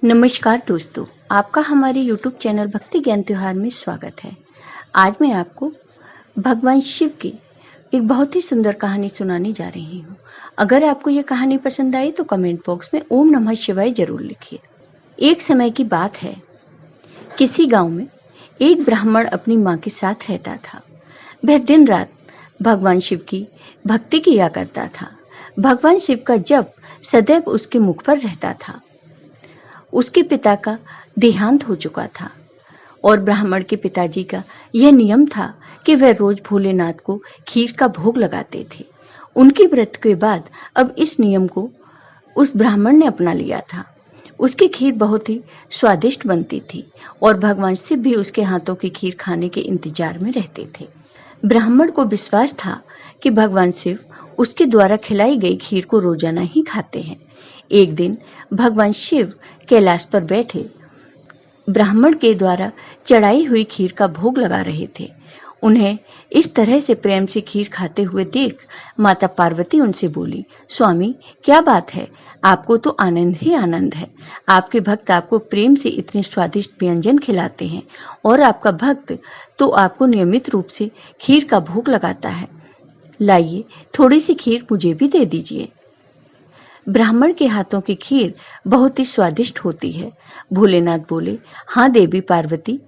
नमस्कार दोस्तों, आपका हमारे YouTube चैनल भक्ति ज्ञान त्योहार में स्वागत है। आज मैं आपको भगवान शिव की एक बहुत ही सुंदर कहानी सुनाने जा रही हूँ। अगर आपको ये कहानी पसंद आई तो कमेंट बॉक्स में ओम नमः शिवाय जरूर लिखिए। एक समय की बात है, किसी गांव में एक ब्राह्मण अपनी माँ के साथ रहता था। वह दिन रात भगवान शिव की भक्ति किया करता था। भगवान शिव का जप सदैव उसके मुख पर रहता था। उसके पिता का देहांत हो चुका था और ब्राह्मण के पिताजी का यह नियम था कि वह रोज भोलेनाथ को खीर का भोग लगाते थे। उनकी मृत्यु के बाद अब इस नियम को उस ब्राह्मण ने अपना लिया था। उसकी खीर बहुत ही स्वादिष्ट बनती थी और भगवान शिव भी उसके हाथों की खीर खाने के इंतजार में रहते थे। ब्राह्मण को विश्वास था कि भगवान शिव उसके द्वारा खिलाई गई खीर को रोजाना ही खाते हैं। एक दिन भगवान शिव कैलाश पर बैठे ब्राह्मण के द्वारा चढ़ाई हुई खीर का भोग लगा रहे थे। उन्हें इस तरह से प्रेम से खीर खाते हुए देख माता पार्वती उनसे बोली, स्वामी क्या बात है, आपको तो आनंद ही आनंद है। आपके भक्त आपको प्रेम से इतने स्वादिष्ट व्यंजन खिलाते हैं और आपका भक्त तो आपको नियमित रूप से खीर का भोग लगाता है। लाइए थोड़ी सी खीर मुझे भी दे दीजिए। ब्राह्मण के हाथों की खीर बहुत ही स्वादिष्ट होती है। भोलेनाथ बोले, हाँ देवी पार्वती,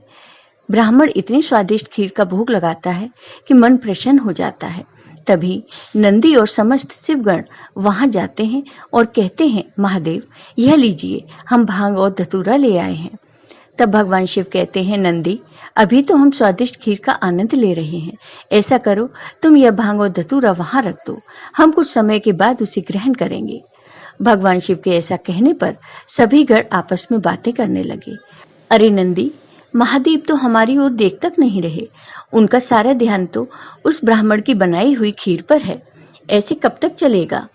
ब्राह्मण इतनी स्वादिष्ट खीर का भोग लगाता है कि मन प्रसन्न हो जाता है। तभी नंदी और समस्त शिवगण वहां जाते हैं और कहते हैं, महादेव यह लीजिए, हम भांग और धतूरा ले आए हैं। तब भगवान शिव कहते हैं, नंदी अभी तो हम स्वादिष्ट खीर का आनंद ले रहे हैं। ऐसा करो, तुम यह भांग और धतूरा वहां रख दो, हम कुछ समय के बाद उसे ग्रहण करेंगे। भगवान शिव के ऐसा कहने पर सभी गण आपस में बातें करने लगे। अरे नंदी, महादेव तो हमारी ओर देख तक नहीं रहे, उनका सारा ध्यान तो उस ब्राह्मण की बनाई हुई खीर पर है। ऐसे कब तक चलेगा?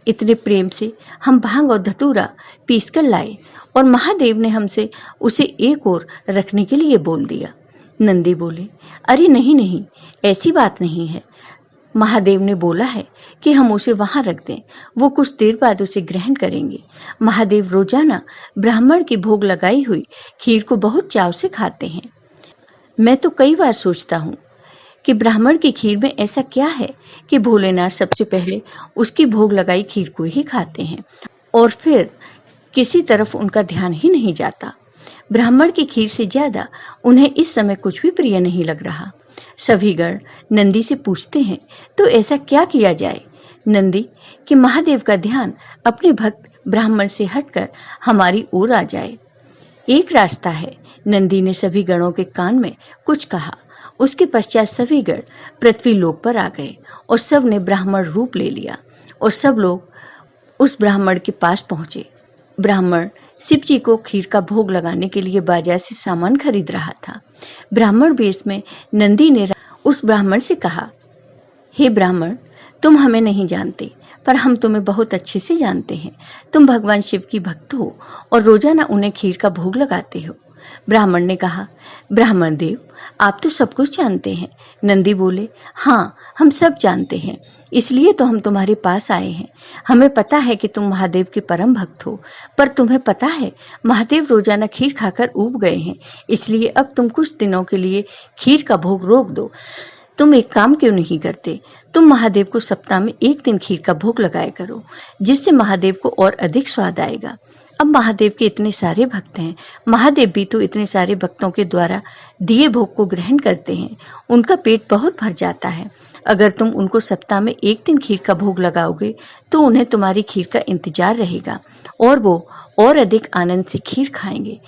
इतने प्रेम से हम भांग और धतूरा पीसकर लाए और महादेव ने हमसे उसे एक ओर रखने के लिए बोल दिया। नंदी बोले, अरे नहीं नहीं, ऐसी बात नहीं है। महादेव ने बोला है कि हम उसे वहां रख दें, वो कुछ देर बाद उसे ग्रहण करेंगे। महादेव रोजाना ब्राह्मण की भोग लगाई हुई खीर को बहुत चाव से खाते हैं। मैं तो कई बार सोचता हूँ कि ब्राह्मण की खीर में ऐसा क्या है कि भोलेनाथ सबसे पहले उसकी भोग लगाई खीर को ही खाते हैं और फिर किसी तरफ उनका ध्यान ही नहीं जाता। ब्राह्मण की खीर से ज्यादा उन्हें इस समय कुछ भी प्रिय नहीं लग रहा। सभी गण नंदी से पूछते हैं, तो ऐसा क्या किया जाए नंदी कि महादेव का ध्यान अपने भक्त ब्राह्मण से हटकर हमारी ओर आ जाए? एक रास्ता है। नंदी ने सभी गणों के कान में कुछ कहा। उसके पश्चात सभी गण पृथ्वी लोक पर आ गए और सब ने ब्राह्मण रूप ले लिया और सब लोग उस ब्राह्मण के पास पहुंचे। ब्राह्मण शिव जी को खीर का भोग लगाने के लिए बाजार से सामान खरीद रहा था। ब्राह्मण वेश में नंदी ने उस ब्राह्मण से कहा, हे ब्राह्मण, तुम हमें नहीं जानते पर हम तुम्हें बहुत अच्छे से जानते हैं। तुम भगवान शिव की भक्त हो और रोजाना उन्हें खीर का भोग लगाते हो। ब्राह्मण ने कहा, ब्राह्मण देव, आप तो सब कुछ जानते हैं। नंदी बोले, हाँ हम सब जानते हैं, इसलिए तो हम तुम्हारे पास आए हैं। हमें पता है कि तुम महादेव के परम भक्त हो, पर तुम्हें पता है महादेव रोजाना खीर खाकर ऊब गए हैं, इसलिए अब तुम कुछ दिनों के लिए खीर का भोग रोक दो। तुम एक काम क्यों नहीं करते? तुम महादेव को सप्ताह में एक दिन खीर का भोग लगाया करो, जिससे महादेव को और अधिक स्वाद आएगा। अब महादेव के इतने सारे भक्त हैं, महादेव भी तो इतने सारे भक्तों के द्वारा दिए भोग को ग्रहण करते हैं, उनका पेट बहुत भर जाता है। अगर तुम उनको सप्ताह में एक दिन खीर का भोग लगाओगे तो उन्हें तुम्हारी खीर का इंतजार रहेगा और वो और अधिक आनंद से खीर खाएंगे।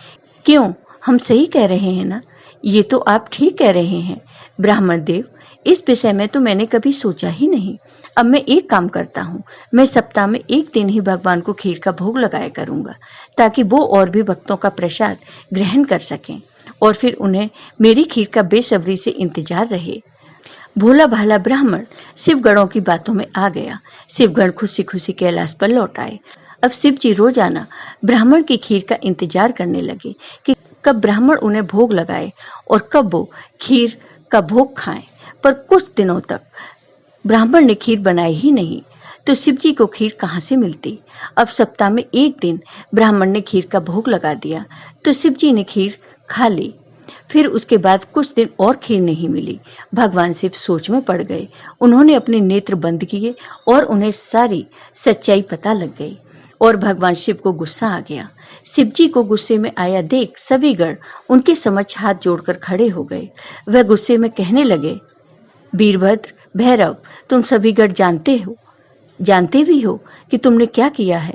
क्यों, हम सही कह रहे हैं ना? ये तो आप ठीक कह रहे हैं ब्राह्मण देव, इस विषय में तो मैंने कभी सोचा ही नहीं। अब मैं एक काम करता हूँ, मैं सप्ताह में एक दिन ही भगवान को खीर का भोग लगाया करूंगा, ताकि वो और भी भक्तों का प्रसाद ग्रहण कर सकें और फिर उन्हें मेरी खीर का बेसब्री से इंतजार रहे। भोला भाला ब्राह्मण शिवगणों की बातों में आ गया। शिवगण खुशी खुशी कैलाश पर लौट आए। अब शिव जी रोजाना ब्राह्मण की खीर का इंतजार करने लगे कि कब ब्राह्मण उन्हें भोग लगाए और कब वो खीर का भोग खाएं। पर कुछ दिनों तक ब्राह्मण ने खीर बनाई ही नहीं। तो शिव जी को खीर कहाँ से मिलती। अब सप्ताह में एक दिन ब्राह्मण ने खीर का भोग लगा दिया तो शिव जी ने खीर खा ली। फिर उसके बाद कुछ दिन और खीर नहीं मिली। भगवान शिव सोच में पड़ गए। उन्होंने अपने नेत्र बंद किए और उन्हें सारी सच्चाई पता लग गई और भगवान शिव को गुस्सा आ गया। शिव जी को गुस्से में आया देख सभी गण उनके समक्ष हाथ जोड़कर खड़े हो गए। वह गुस्से में कहने लगे, वीरभद्र, भैरव, तुम सभी गण जानते भी हो कि तुमने क्या किया है।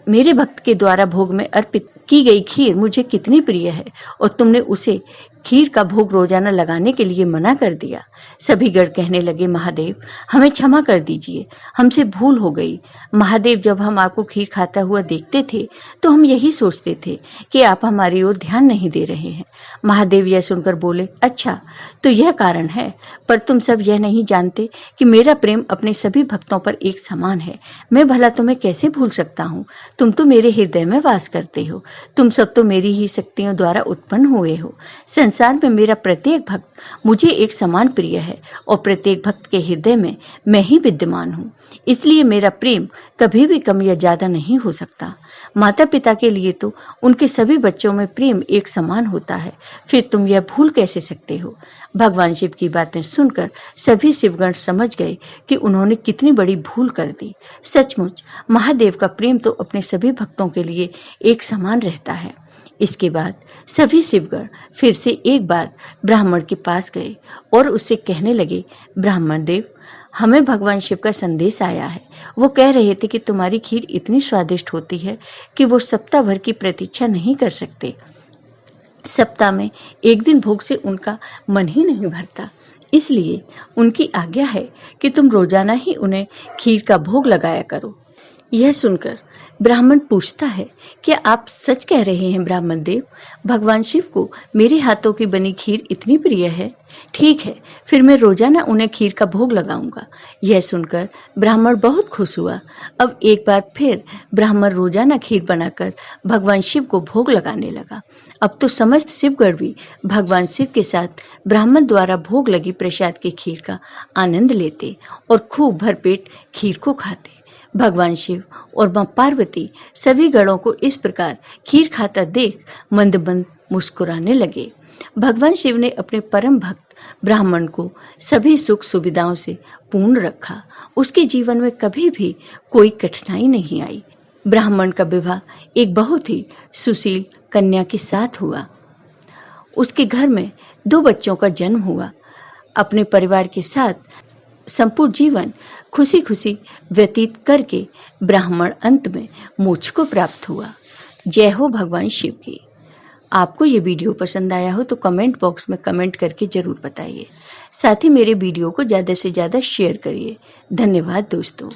मेरे भक्त के द्वारा भोग में अर्पित की गई खीर मुझे कितनी प्रिय है और तुमने उसे खीर का भोग रोजाना लगाने के लिए मना कर दिया। सभी गण कहने लगे, महादेव, हमें क्षमा कर दीजिए, हमसे भूल हो गई। महादेव, जब हम आपको खीर खाता हुआ देखते थे तो हम यही सोचते थे कि आप हमारी ओर ध्यान नहीं दे रहे हैं। महादेव यह सुनकर बोले, अच्छा, तो यह कारण है, पर तुम सब यह नहीं जानते कि मेरा प्रेम अपने सभी भक्तों पर एक समान है। मैं भला तुम्हें कैसे भूल सकता हूँ। तुम तो मेरे हृदय में वास करते हो। तुम सब तो मेरी ही शक्तियों द्वारा उत्पन्न हुए हो। संसार में मेरा प्रत्येक भक्त मुझे एक समान प्रिय है और प्रत्येक भक्त के हृदय में मैं ही विद्यमान हूँ। इसलिए मेरा प्रेम कभी भी कम या ज्यादा नहीं हो सकता। माता पिता के लिए तो उनके सभी बच्चों में प्रेम एक समान होता है, फिर तुम यह भूल कैसे सकते हो। भगवान शिव की बातें सुनकर सभी शिवगण समझ गए कि उन्होंने कितनी बड़ी भूल कर दी। सचमुच महादेव का प्रेम तो अपने सभी भक्तों के लिए एक समान रहता है। इसके बाद सभी शिवगण फिर से एक बार ब्राह्मण के पास गए और उससे कहने लगे, ब्राह्मण देव, हमें भगवान शिव का संदेश आया है। वो कह रहे थे कि तुम्हारी खीर इतनी स्वादिष्ट होती है कि वो सप्ताह भर की प्रतीक्षा नहीं कर सकते। सप्ताह में एक दिन भोग से उनका मन ही नहीं भरता। इसलिए उनकी आज्ञा है कि तुम रोजाना ही उन्हें खीर का भोग लगाया करो। यह सुनकर ब्राह्मण पूछता है, क्या आप सच कह रहे हैं ब्राह्मण देव? भगवान शिव को मेरे हाथों की बनी खीर इतनी प्रिय है। ठीक है, फिर मैं रोजाना उन्हें खीर का भोग लगाऊंगा। यह सुनकर ब्राह्मण बहुत खुश हुआ। अब एक बार फिर ब्राह्मण रोजाना खीर बनाकर भगवान शिव को भोग लगाने लगा। अब तो समस्त शिवगण भी भगवान शिव के साथ ब्राह्मण द्वारा भोग लगी प्रसाद की खीर का आनंद लेते और खूब भरपेट खीर को खाते। भगवान शिव और मां पार्वती सभी गणों को इस प्रकार खीर खाता देख मंद मंद मुस्कुराने लगे। भगवान शिव ने अपने परम भक्त ब्राह्मण को सभी सुख सुविधाओं से पूर्ण रखा। उसके जीवन में कभी भी कोई कठिनाई नहीं आई। ब्राह्मण का विवाह एक बहुत ही सुशील कन्या के साथ हुआ। उसके घर में 2 बच्चों का जन्म हुआ। अपने परिवार के साथ संपूर्ण जीवन खुशी खुशी व्यतीत करके ब्राह्मण अंत में मोक्ष को प्राप्त हुआ। जय हो भगवान शिव की। आपको ये वीडियो पसंद आया हो तो कमेंट बॉक्स में कमेंट करके जरूर बताइए। साथ ही मेरे वीडियो को ज़्यादा से ज़्यादा शेयर करिए। धन्यवाद दोस्तों।